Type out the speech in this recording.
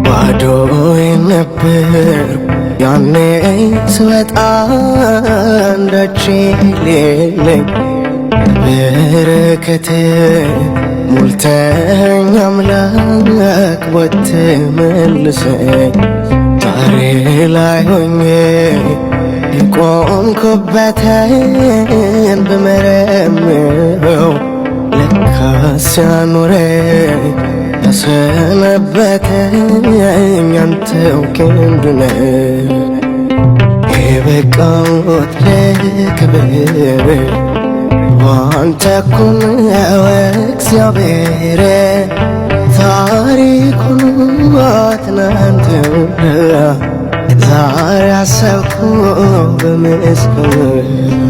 ባዶዬን ነበር ያኔ ስወጣ አንዳች የሌለኝ በረከት ሞልተኸኝ አምላክ ወትመልሰኝ ዛሬ ላይ ሆኜ የቆምኩበትን ብመረምረው ለካስ ያኖረኝ ያሰነበተኝ አንተው ክንድ ነህ። የበቃሁት ለክብር ባንተ እኮ ነው እግዚአብሔር። ታሪኩን ትናንትና ዛሬ አሰብኩ በምስጋና